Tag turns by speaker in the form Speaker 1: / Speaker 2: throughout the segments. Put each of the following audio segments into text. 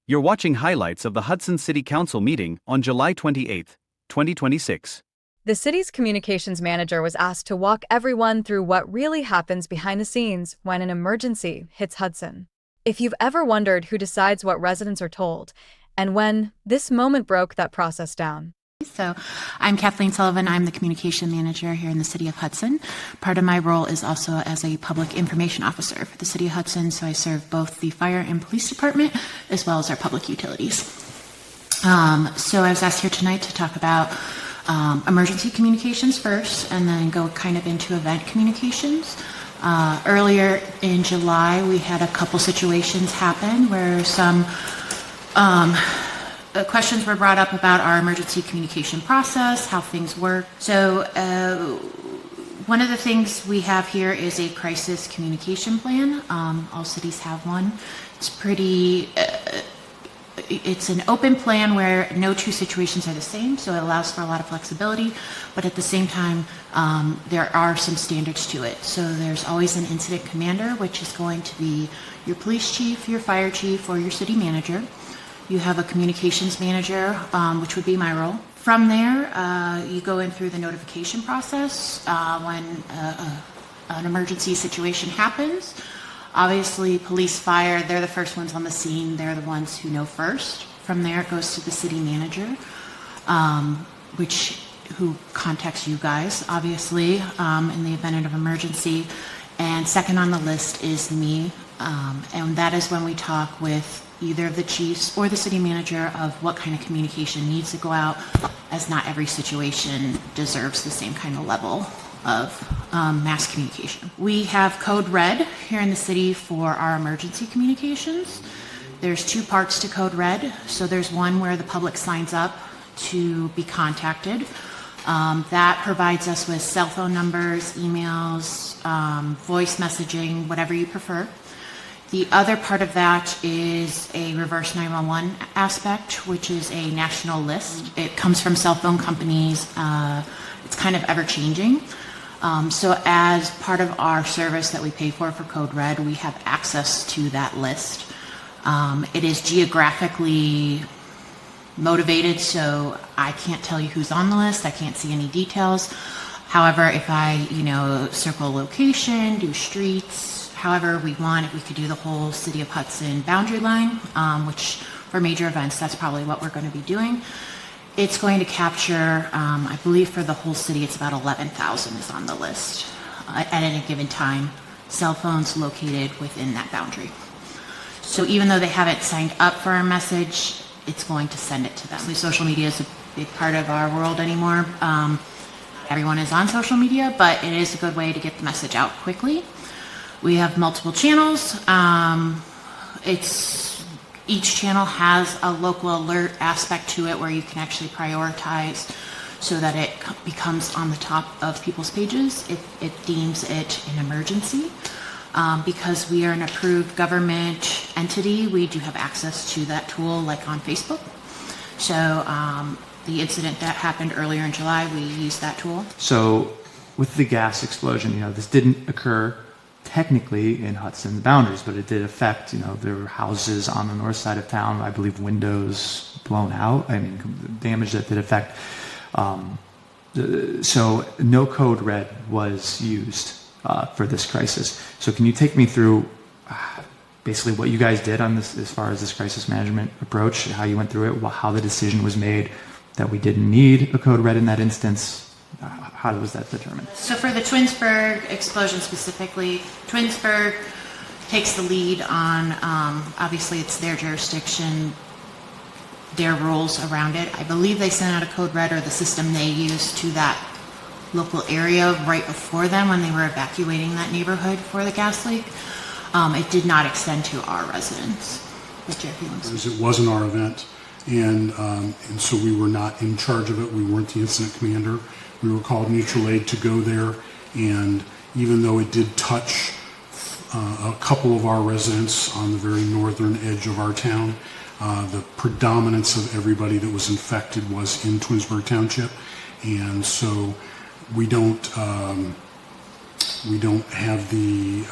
Speaker 1: You're watching highlights of the Hudson City Council meeting on July 28, 2026.
Speaker 2: The city's communications manager was asked to walk everyone through what really happens behind the scenes when an emergency hits Hudson. If you've ever wondered who decides what residents are told, and when, this moment broke that process down.
Speaker 3: So I'm Kathleen Sullivan. I'm the communication manager here in the city of Hudson. Part of my role is also as a public information officer for the city of Hudson, so I serve both the fire and police department as well as our public utilities. So I was asked here tonight to talk about emergency communications first and then go kind of into event communications. Earlier in July, we had a couple situations happen where some questions were brought up about our emergency communication process, how things work. So one of the things we have here is a crisis communication plan. All cities have one. It's pretty, it's an open plan where no two situations are the same, so it allows for a lot of flexibility, but at the same time, there are some standards to it. So there's always an incident commander, which is going to be your police chief, your fire chief, or your city manager. You have a communications manager, which would be my role. From there, you go in through the notification process when an emergency situation happens. Obviously, police, fire, they're the first ones on the scene. They're the ones who know first. From there, it goes to the city manager, who contacts you guys, obviously, in the event of emergency. And second on the list is me, and that is when we talk with either of the chiefs or the city manager of what kind of communication needs to go out, as not every situation deserves the same kind of level of mass communication. We have CodeRED here in the city for our emergency communications. There's two parts to CodeRED. So there's one where the public signs up to be contacted. That provides us with cell phone numbers, emails, voice messaging, whatever you prefer. The other part of that is a reverse 911 aspect, which is a national list. It comes from cell phone companies. It's kind of ever-changing. So as part of our service that we pay for CodeRED, we have access to that list. It is geographically motivated, so I can't tell you who's on the list. I can't see any details. However, if I, circle location, do streets, however we want, if we could do the whole city of Hudson boundary line, which for major events, that's probably what we're going to be doing. It's going to capture, I believe for the whole city, it's about 11,000 is on the list at any given time, cell phones located within that boundary. So even though they haven't signed up for our message, it's going to send it to them. Social media is a big part of our world anymore. Everyone is on social media, but it is a good way to get the message out quickly. We have multiple channels. Each channel has a local alert aspect to it where you can actually prioritize so that it becomes on the top of people's pages if it deems it an emergency. Because we are an approved government entity, we do have access to that tool like on Facebook. So the incident that happened earlier in July, we used that tool.
Speaker 4: So with the gas explosion, this didn't occur technically in Hudson's boundaries, but it did affect, there were houses on the north side of town, I believe windows blown out, damage that did affect. So no CodeRED was used for this crisis. So can you take me through basically what you guys did on this as far as this crisis management approach, how you went through it, how the decision was made that we didn't need a CodeRED in that instance? How was that determined?
Speaker 3: So for the Twinsburg explosion specifically, Twinsburg takes the lead on, obviously it's their jurisdiction, their rules around it. I believe they sent out a CodeRED or the system they used to that local area right before them when they were evacuating that neighborhood for the gas leak. It did not extend to our residents.
Speaker 5: It wasn't our event, and so we were not in charge of it. We weren't the incident commander. We were called mutual aid to go there, and even though it did touch a couple of our residents on the very northern edge of our town, the predominance of everybody that was infected was in Twinsburg Township, and so we don't have the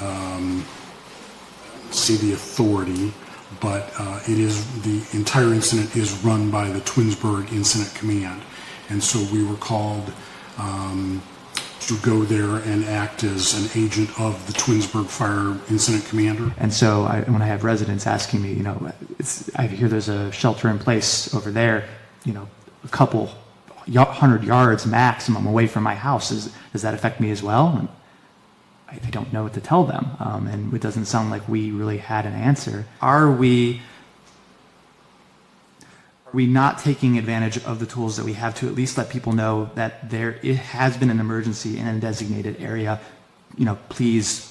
Speaker 5: authority, but the entire incident is run by the Twinsburg Incident Command. And so we were called to go there and act as an agent of the Twinsburg Fire Incident Commander.
Speaker 4: And so when I have residents asking me, I hear there's a shelter in place over there, a couple 100 yards maximum away from my house. Does that affect me as well? And I don't know what to tell them. And it doesn't sound like we really had an answer. Are we not taking advantage of the tools that we have to at least let people know that it has been an emergency in a designated area? Please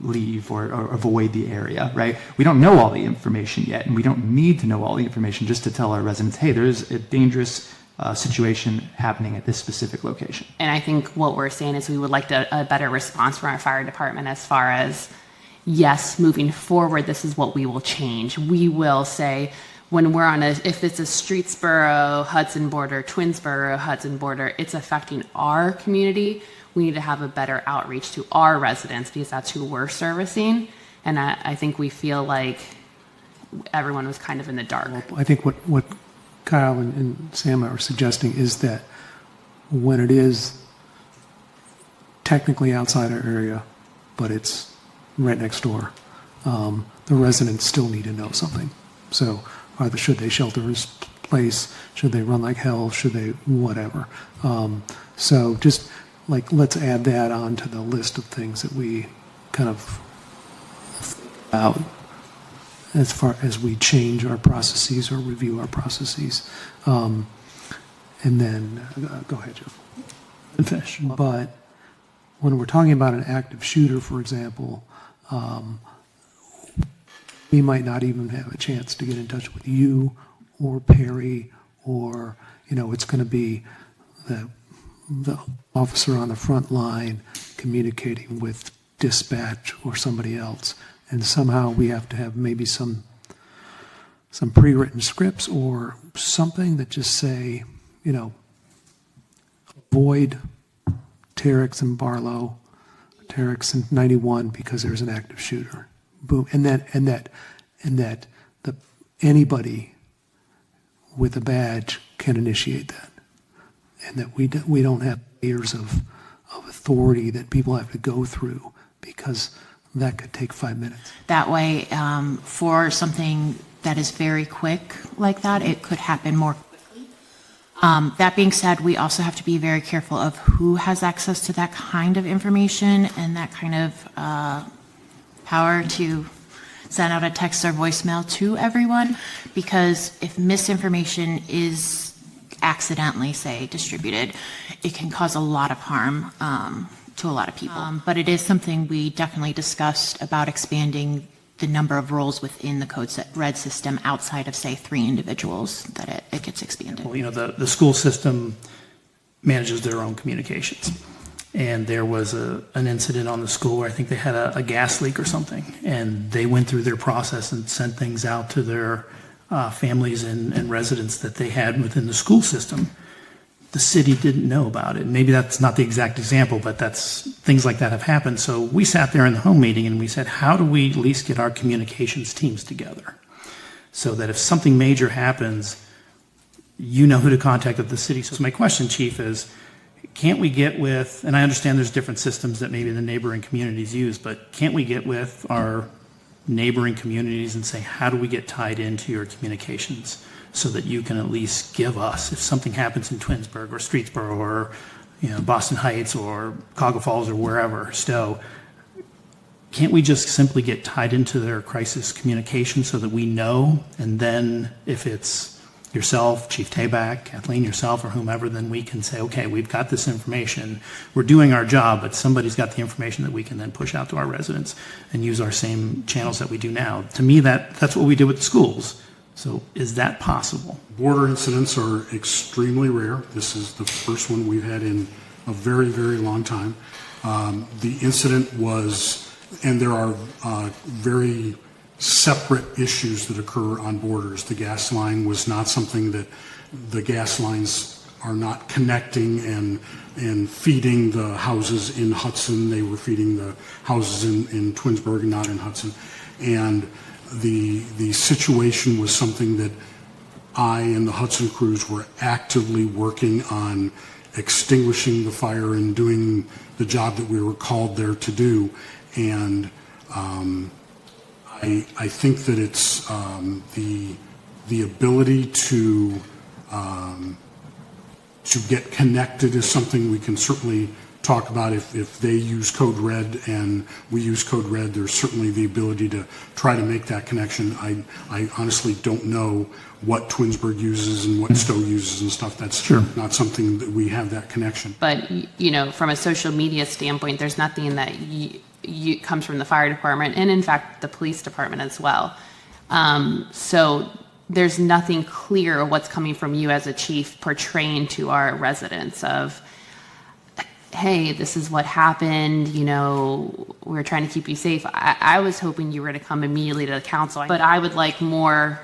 Speaker 4: leave or avoid the area, right? We don't know all the information yet, and we don't need to know all the information just to tell our residents, hey, there's a dangerous situation happening at this specific location.
Speaker 6: And I think what we're saying is we would like a better response from our fire department as far as, yes, moving forward, this is what we will change. We will say, when we're if it's a Streetsboro, Hudson border, Twinsboro, Hudson border, it's affecting our community. We need to have a better outreach to our residents because that's who we're servicing. And I think we feel like everyone was kind of in the dark.
Speaker 7: Well, I think what Kyle and Sam are suggesting is that when it is technically outside our area, but it's right next door, the residents still need to know something. So should they shelter in place? Should they run like hell? Should they whatever? So just let's add that on to the list of things that we kind of out as far as we change our processes or review our processes. And then, go ahead, Jeff. Finish. But when we're talking about an active shooter, for example, we might not even have a chance to get in touch with you or Perry, or, it's going to be the officer on the front line communicating with dispatch or somebody else. And somehow we have to have maybe some pre-written scripts or something that just say, avoid Terex and Barlow, Terex and 91 because there's an active shooter. Boom. And that anybody with a badge can initiate that. And that we don't have layers of authority that people have to go through, because that could take 5 minutes.
Speaker 3: That way, for something that is very quick like that, it could happen more quickly. That being said, we also have to be very careful of who has access to that kind of information and that kind of power to send out a text or voicemail to everyone, because if misinformation is accidentally, say, distributed, it can cause a lot of harm to a lot of people. But it is something we definitely discussed about expanding the number of roles within the CodeRED system outside of, say, 3 individuals, that it gets expanded.
Speaker 8: Well, the school system manages their own communications. And there was an incident on the school where I think they had a gas leak or something. And they went through their process and sent things out to their families and residents that they had within the school system. The city didn't know about it. Maybe that's not the exact example, but things like that have happened. So we sat there in the home meeting and we said, how do we at least get our communications teams together so that if something major happens, you know who to contact at the city. So my question, Chief, is can't we get with, and I understand there's different systems that maybe the neighboring communities use, but can't we get with our neighboring communities and say, how do we get tied into your communications so that you can at least give us, if something happens in Twinsburg or Streetsboro or Boston Heights or Cuyahoga Falls or wherever, Stowe, can't we just simply get tied into their crisis communication so that we know, and then if it's yourself, Chief Tabak, Kathleen, yourself, or whomever, then we can say, okay, we've got this information, we're doing our job, but somebody's got the information that we can then push out to our residents and use our same channels that we do now. To me, that's what we did with the schools. So is that possible?
Speaker 5: Border incidents are extremely rare. This is the first one we've had in a very, very long time. The incident was, and there are very separate issues that occur on borders. The gas line was not something that the gas lines are not connecting and feeding the houses in Hudson. They were feeding the houses in Twinsburg and not in Hudson. And the situation was something that I and the Hudson crews were actively working on extinguishing the fire and doing the job that we were called there to do. And I think that it's the ability to get connected is something we can certainly talk about. If they use CodeRED and we use CodeRED, there's certainly the ability to try to make that connection. I honestly don't know what Twinsburg uses and what Stowe uses and stuff. That's not something that we have that connection.
Speaker 6: But, you know, from a social media standpoint, there's nothing that comes from the fire department and, in fact, the police department as well. So there's nothing clear of what's coming from you as a chief portraying to our residents of, hey, this is what happened, you know, we're trying to keep you safe. I was hoping you were to come immediately to the council, but I would like more,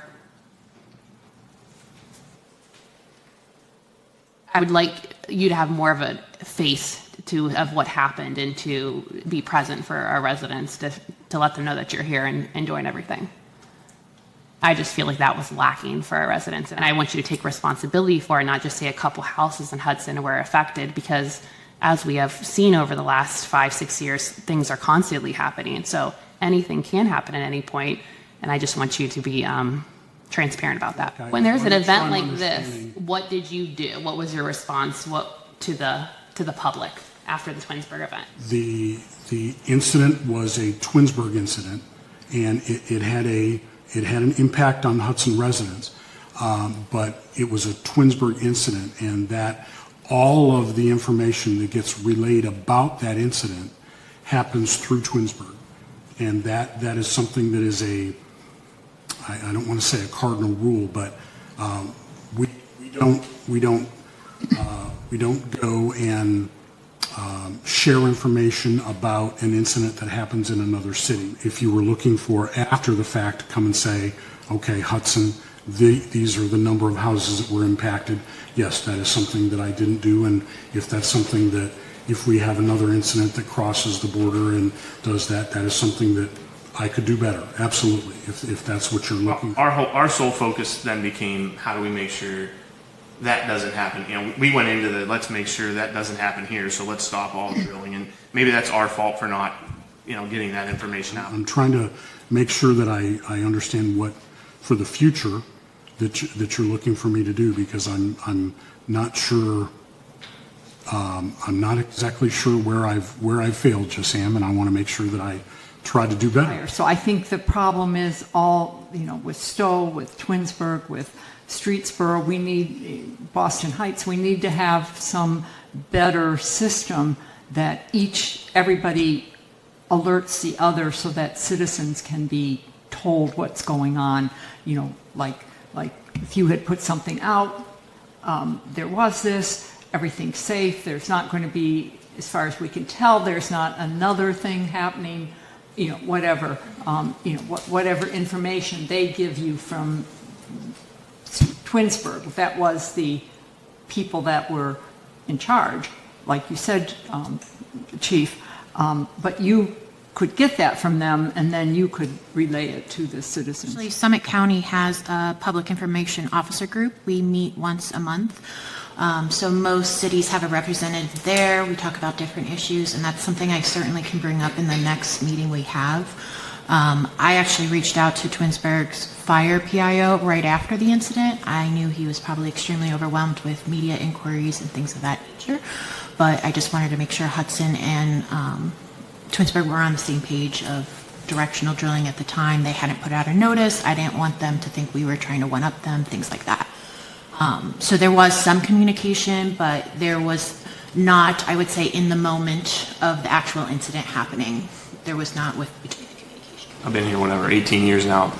Speaker 6: I would like you to have more of a face of what happened and to be present for our residents to let them know that you're here and enjoying everything. I just feel like that was lacking for our residents, and I want you to take responsibility for it, not just say a couple houses in Hudson were affected, because as we have seen over the last 5-6 years, things are constantly happening. So anything can happen at any point, and I just want you to be transparent about that. When there's an event like this, what did you do? What was your response to the public after the Twinsburg event?
Speaker 5: The incident was a Twinsburg incident, and it had an impact on Hudson residents, but it was a Twinsburg incident, and that all of the information that gets relayed about that incident happens through Twinsburg, and that is something that is I don't want to say a cardinal rule, but we don't go and share information about an incident that happens in another city. If you were looking for after the fact, come and say, okay, Hudson, these are the number of houses that were impacted. Yes, that is something that I didn't do, and if that's something that, if we have another incident that crosses the border and does that, that is something that I could do better, absolutely, if that's what you're looking for.
Speaker 9: Our sole focus then became, how do we make sure that doesn't happen? You know, we went into let's make sure that doesn't happen here, so let's stop all the drilling, and maybe that's our fault for not, you know, getting that information out.
Speaker 5: I'm trying to make sure that I understand what, for the future, that you're looking for me to do, because I'm not sure, I'm not exactly sure where I've failed, Sam, and I want to make sure that I try to do better.
Speaker 10: So I think the problem is all, you know, with Stowe, with Twinsburg, with Streetsboro, we need Boston Heights, we need to have some better system that everybody alerts the other so that citizens can be told what's going on. You know, like if you had put something out, there was this, everything's safe, there's not going to be, as far as we can tell, there's not another thing happening, you know, whatever, whatever information they give you from Twinsburg, if that was the people that were in charge, like you said, Chief, but you could get that from them and then you could relay it to the citizens.
Speaker 3: Actually, Summit County has a public information officer group. We meet once a month. So most cities have a representative there. We talk about different issues, and that's something I certainly can bring up in the next meeting we have. I actually reached out to Twinsburg's fire PIO right after the incident. I knew he was probably extremely overwhelmed with media inquiries and things of that nature, but I just wanted to make sure Hudson and Twinsburg were on the same page of directional drilling at the time. They hadn't put out a notice. I didn't want them to think we were trying to one-up them, things like that. So there was some communication, but there was not, I would say, in the moment of the actual incident happening, there was not between the communication.
Speaker 9: I've been here, 18 years now.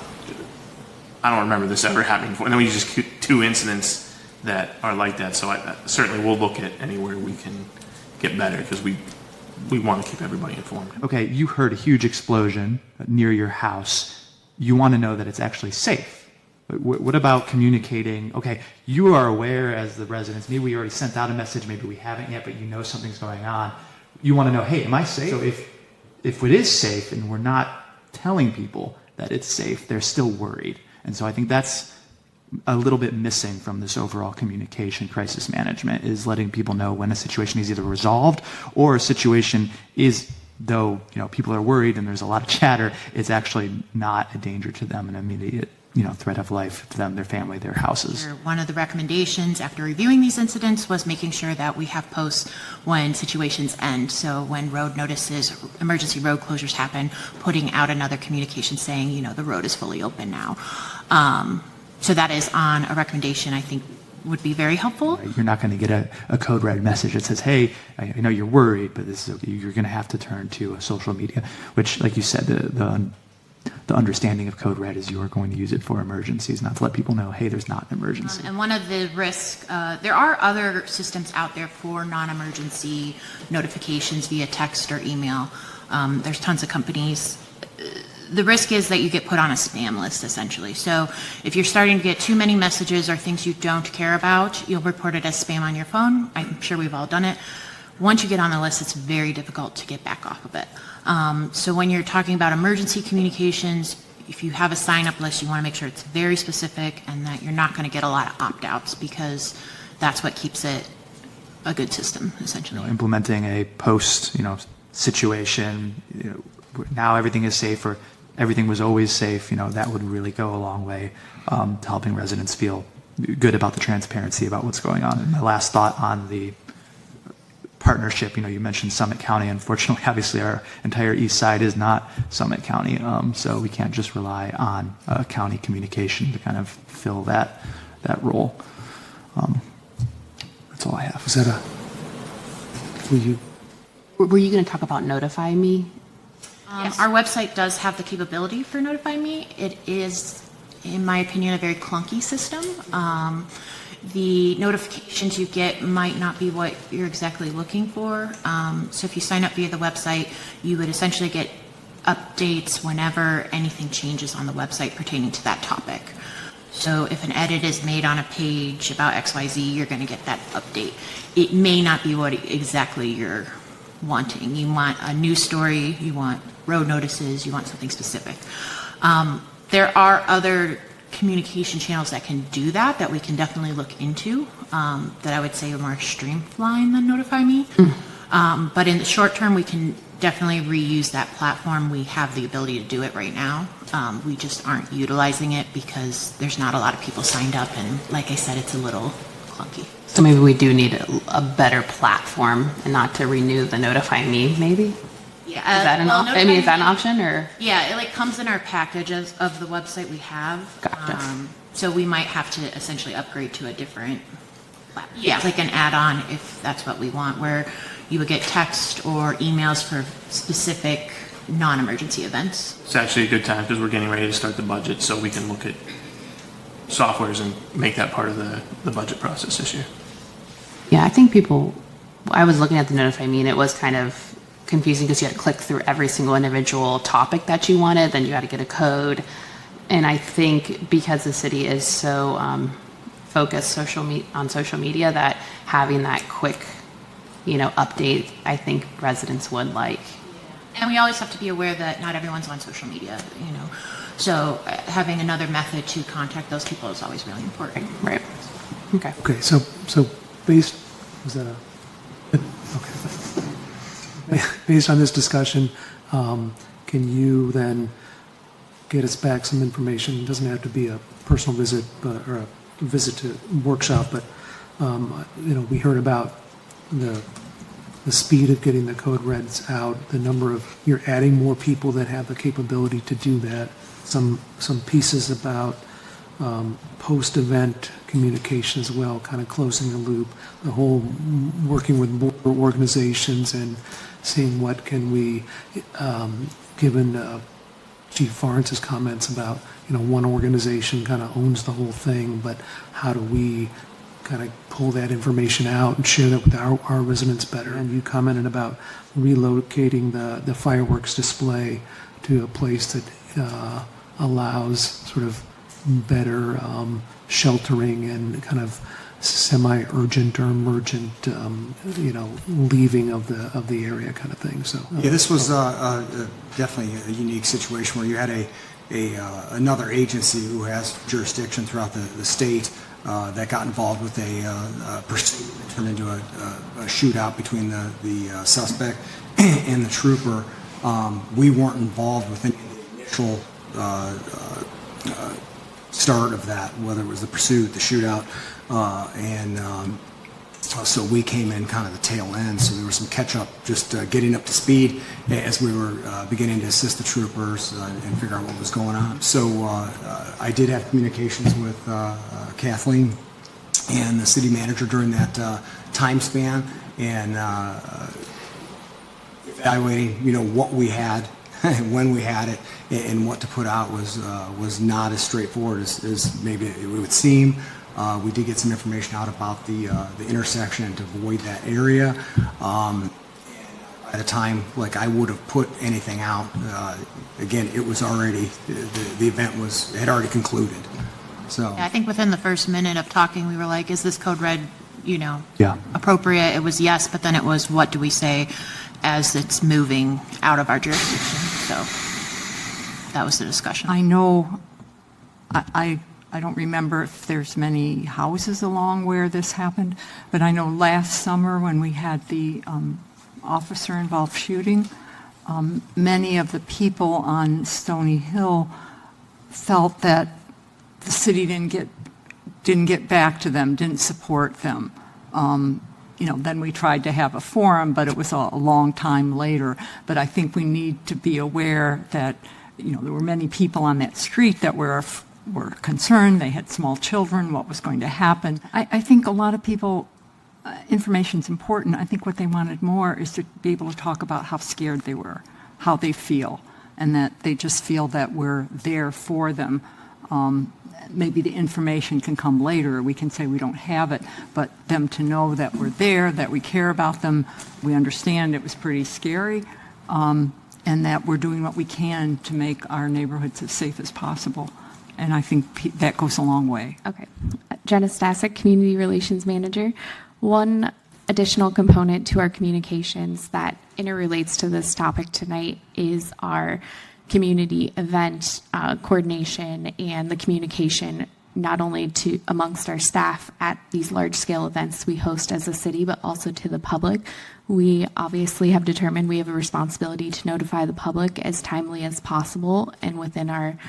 Speaker 9: I don't remember this ever happening before. And then we just two incidents that are like that. So I certainly we'll look at anywhere we can get better, because we want to keep everybody informed.
Speaker 4: Okay, you heard a huge explosion near your house. You want to know that it's actually safe. But what about communicating? Okay, you are aware as the residents, maybe we already sent out a message, maybe we haven't yet, but you know something's going on. You want to know, hey, am I safe? So if it is safe and we're not telling people, that it's safe. They're still worried. And so I think that's a little bit missing from this overall communication crisis management, is letting people know when a situation is either resolved or a situation is, though people are worried and there's a lot of chatter, it's actually not a danger to them, an immediate threat of life to them, their family, their houses.
Speaker 3: One of the recommendations after reviewing these incidents was making sure that we have posts when situations end. So when road notices, emergency road closures happen, putting out another communication saying, the road is fully open now. So that is on a recommendation I think would be very helpful.
Speaker 4: Right. You're not going to get a CodeRED message that says, hey, I know you're worried, but this is okay. You're going to have to turn to social media, which, like you said, the understanding of CodeRED is you are going to use it for emergencies, not to let people know, hey, there's not an emergency.
Speaker 3: And one of the risks, there are other systems out there for non-emergency notifications via text or email. There's tons of companies. The risk is that you get put on a spam list, essentially. So if you're starting to get too many messages or things you don't care about, you'll report it as spam on your phone. I'm sure we've all done it. Once you get on the list, it's very difficult to get back off of it. So when you're talking about emergency communications, if you have a sign-up list, you want to make sure it's very specific and that you're not going to get a lot of opt-outs, because that's what keeps it a good system, essentially.
Speaker 4: Implementing a post, situation, now everything is safe, or everything was always safe, that would really go a long way to helping residents feel good about the transparency about what's going on. And my last thought on the partnership, you mentioned Summit County. Unfortunately, obviously, our entire east side is not Summit County, so we can't just rely on county communication to kind of fill that role. That's all I have.
Speaker 7: Is that
Speaker 6: Were you going to talk about Notify Me?
Speaker 3: Yes. Our website does have the capability for Notify Me. It is, in my opinion, a very clunky system. The notifications you get might not be what you're exactly looking for. So if you sign up via the website, you would essentially get updates whenever anything changes on the website pertaining to that topic. So if an edit is made on a page about XYZ, you're going to get that update. It may not be what exactly you're wanting. You want a news story, you want road notices, you want something specific. There are other communication channels that can do that we can definitely look into, that I would say are more streamlined than Notify Me. But in the short term, we can definitely reuse that platform. We have the ability to do it right now. We just aren't utilizing it because there's not a lot of people signed up, and like I said, it's a little clunky.
Speaker 6: So maybe we do need a better platform, and not to renew the Notify Me, maybe?
Speaker 3: Yeah.
Speaker 6: Is that an option? I mean, is that an option, or?
Speaker 3: Yeah, it comes in our package of the website we have.
Speaker 6: Gotcha.
Speaker 3: So we might have to essentially upgrade to a different, like an add-on if that's what we want, where you would get text or emails for specific non-emergency events.
Speaker 9: It's actually a good time because we're getting ready to start the budget, so we can look at softwares and make that part of the budget process this year.
Speaker 6: Yeah, I think I was looking at the Notify Me, and it was kind of confusing because you had to click through every single individual topic that you wanted, then you had to get a code. And I think because the city is so focused on social media, that having that quick, update, I think residents would like.
Speaker 3: And we always have to be aware that not everyone's on social media, So having another method to contact those people is always really important.
Speaker 6: Right. Okay.
Speaker 7: Okay, so based, was that a, okay. Based on this discussion, can you then get us back some information? It doesn't have to be a personal visit, or a visit to workshop, but, we heard about the speed of getting the CodeREDs out, the number of, you're adding more people that have the capability to do that, some pieces about post-event communication as well, kind of closing the loop, the whole working with more organizations and seeing what can we, given Chief Lawrence's comments about, one organization kind of owns the whole thing, but how do we kind of pull that information out and share that with our residents better? And you commented about relocating the fireworks display to a place that allows sort of better sheltering and kind of semi-urgent or emergent, leaving of the area kind of thing. So
Speaker 11: yeah, this was definitely a unique situation where you had a another agency who has jurisdiction throughout the state that got involved with a pursuit that turned into a shootout between the suspect and the trooper. We weren't involved with any of the initial start of that, whether it was the pursuit, the shootout, so we came in kind of the tail end. So there was some catch up, just getting up to speed as we were beginning to assist the troopers and figure out what was going on. So I did have communications with Kathleen and the city manager during that time span, and evaluating, what we had, when we had it, and what to put out was not as straightforward as maybe it would seem. We did get some information out about the intersection and to avoid that area. And by the time, I would have put anything out, again, it was already, the event had already concluded. So
Speaker 3: Yeah, I think within the first minute of talking, we were like, is this code red,
Speaker 11: yeah.
Speaker 3: appropriate? It was yes, but then it was, what do we say as it's moving out of our jurisdiction? So that was the discussion.
Speaker 10: I know, I don't remember if there's many houses along where this happened, but I know last summer when we had the officer-involved shooting, many of the people on Stony Hill felt that the city didn't get back to them, didn't support them. Then we tried to have a forum, but it was a long time later. But I think we need to be aware that, there were many people on that street that were concerned. They had small children, what was going to happen. I think a lot of people, information's important. I think what they wanted more is to be able to talk about how scared they were, how they feel, and that they just feel that we're there for them. Maybe the information can come later. We can say we don't have it, but them to know that we're there, that we care about them, we understand it was pretty scary, and that we're doing what we can to make our neighborhoods as safe as possible. And I think that goes a long way.
Speaker 12: Okay. Jenna Stasek, Community Relations Manager. One additional component to our communications that interrelates to this topic tonight is our community event coordination and the communication not only to amongst our staff at these large-scale events we host as a city, but also to the public. We obviously have determined we have a responsibility to notify the public as timely as possible and within our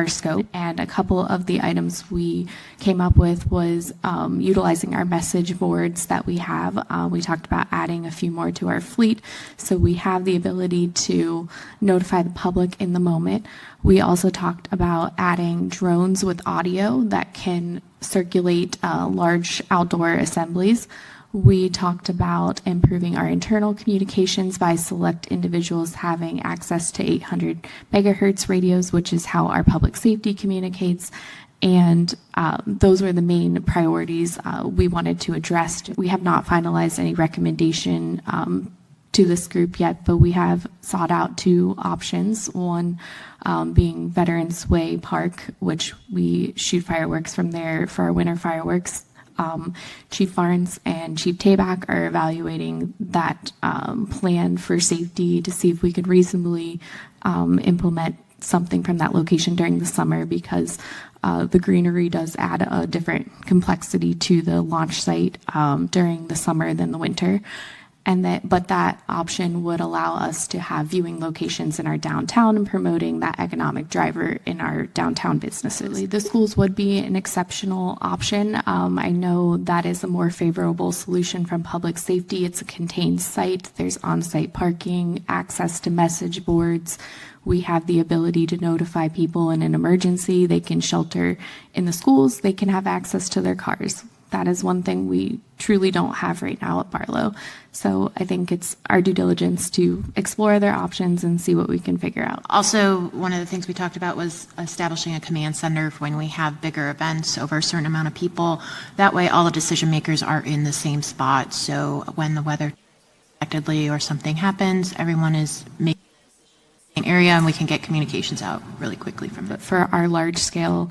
Speaker 12: scope. And a couple of the items we came up with was utilizing our message boards that we have. We talked about adding a few more to our fleet, so we have the ability to notify the public in the moment. We also talked about adding drones with audio that can circulate large outdoor assemblies. We talked about improving our internal communications by select individuals having access to 800 megahertz radios, which is how our public safety communicates. And those were the main priorities we wanted to address. We have not finalized any recommendation to this group yet, but we have sought out two options. One being Veterans Way Park, which we shoot fireworks from there for our winter fireworks. Chief Barnes and Chief Tabak are evaluating that plan for safety to see if we could reasonably implement something from that location during the summer, because the greenery does add a different complexity to the launch site during the summer than the winter. But that option would allow us to have viewing locations in our downtown and promoting that economic driver in our downtown businesses. The schools would be an exceptional option. I know that is a more favorable solution from public safety. It's a contained site. There's on-site parking, access to message boards. We have the ability to notify people in an emergency. They can shelter in the schools. They can have access to their cars. That is one thing we truly don't have right now at Barlow. So I think it's our due diligence to explore other options and see what we can figure out.
Speaker 3: Also, one of the things we talked about was establishing a command center for when we have bigger events over a certain amount of people. That way all the decision makers are in the same spot. So when the weather unexpectedly or something happens, everyone is making the same area and we can get communications out really quickly from it.
Speaker 12: For our large scale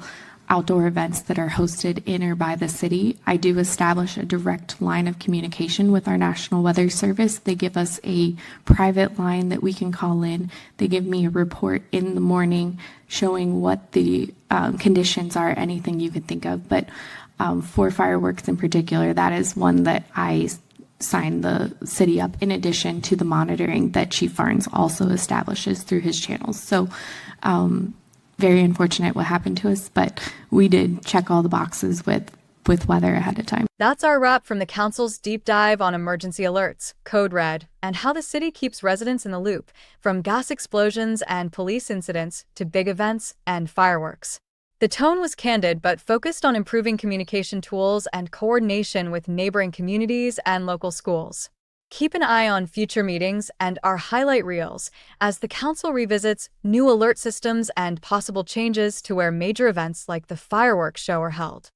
Speaker 12: outdoor events that are hosted in or by the city, I do establish a direct line of communication with our National Weather Service. They give us a private line that we can call in. They give me a report in the morning showing what the conditions are, anything you could think of. But for fireworks in particular, that is one that I sign the city up in addition to the monitoring that Chief Farnes also establishes through his channels. So very unfortunate what happened to us, but we did check all the boxes with weather ahead of time.
Speaker 2: That's our wrap from the Council's deep dive on emergency alerts, CodeRED, and how the city keeps residents in the loop, from gas explosions and police incidents to big events and fireworks. The tone was candid but focused on improving communication tools and coordination with neighboring communities and local schools. Keep an eye on future meetings and our highlight reels as the Council revisits new alert systems and possible changes to where major events like the fireworks show are held.